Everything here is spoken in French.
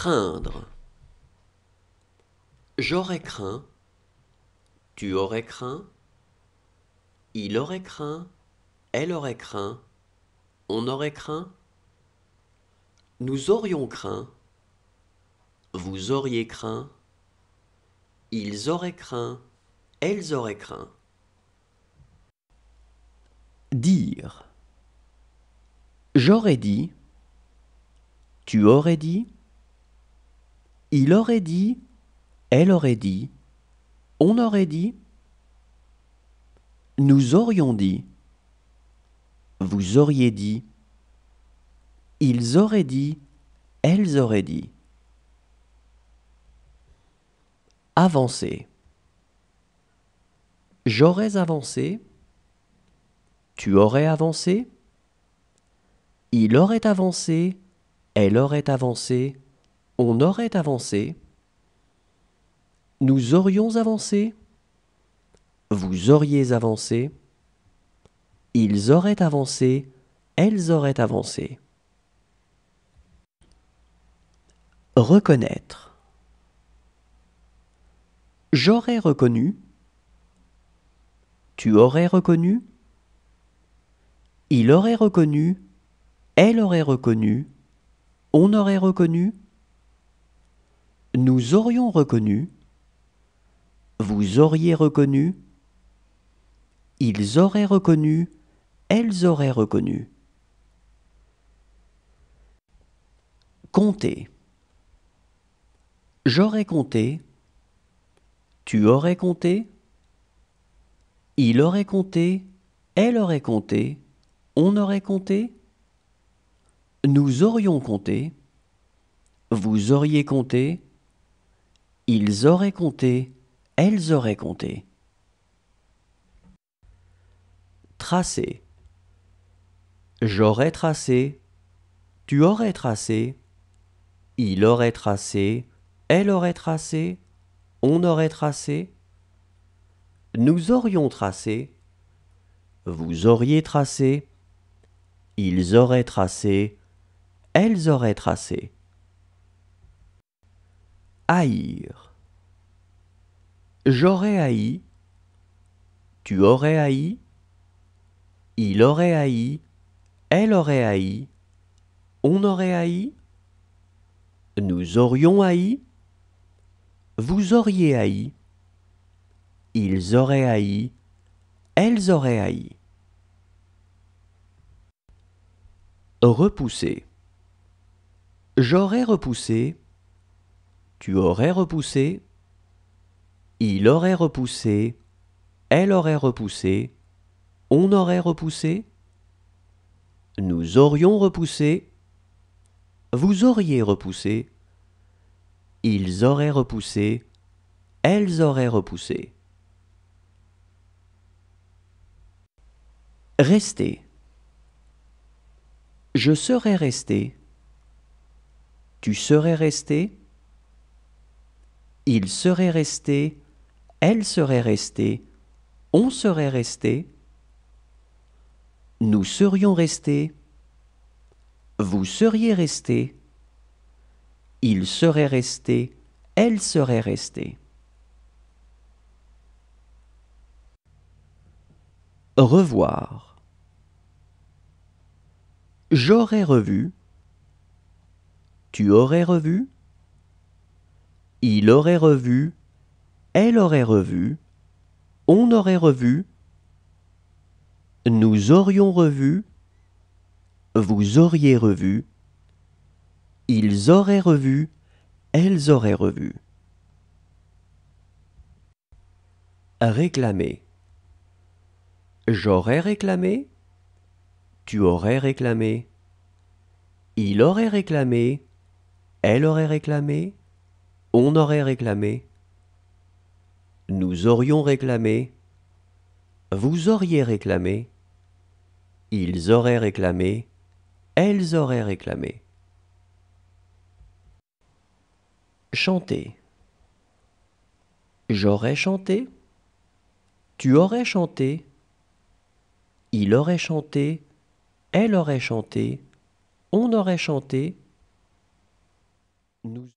Craindre. J'aurais craint, tu aurais craint, il aurait craint, elle aurait craint, on aurait craint, nous aurions craint, vous auriez craint, ils auraient craint, elles auraient craint. Dire. J'aurais dit, tu aurais dit, il aurait dit, elle aurait dit, on aurait dit, nous aurions dit, vous auriez dit, ils auraient dit, elles auraient dit. Avancer. J'aurais avancé, tu aurais avancé, il aurait avancé, elle aurait avancé, on aurait avancé, nous aurions avancé, vous auriez avancé, ils auraient avancé, elles auraient avancé. Reconnaître. J'aurais reconnu, tu aurais reconnu, il aurait reconnu, elle aurait reconnu, on aurait reconnu, nous aurions reconnu, vous auriez reconnu, ils auraient reconnu, elles auraient reconnu. Compter. J'aurais compté, tu aurais compté, il aurait compté, elle aurait compté, on aurait compté, nous aurions compté, vous auriez compté, ils auraient compté, elles auraient compté. Tracer. J'aurais tracé, tu aurais tracé, il aurait tracé, elle aurait tracé, on aurait tracé, nous aurions tracé, vous auriez tracé, ils auraient tracé, elles auraient tracé. Haïr. J'aurais haï, tu aurais haï, il aurait haï, elle aurait haï, on aurait haï, nous aurions haï, vous auriez haï, ils auraient haï, elles auraient haï. Repousser. J'aurais repoussé, tu aurais repoussé, il aurait repoussé, elle aurait repoussé, on aurait repoussé, nous aurions repoussé, vous auriez repoussé, ils auraient repoussé, elles auraient repoussé. Rester. Je serais resté, tu serais resté, il serait resté, elle serait restée, on serait resté, nous serions restés, vous seriez resté, il serait resté, elle serait restée. Revoir. J'aurais revu, tu aurais revu, il aurait revu, elle aurait revu, on aurait revu, nous aurions revu, vous auriez revu, ils auraient revu, elles auraient revu. Réclamer. J'aurais réclamé, tu aurais réclamé, il aurait réclamé, elle aurait réclamé, on aurait réclamé, nous aurions réclamé, vous auriez réclamé, ils auraient réclamé, elles auraient réclamé. Chanter. J'aurais chanté, tu aurais chanté, il aurait chanté, elle aurait chanté, on aurait chanté, Nous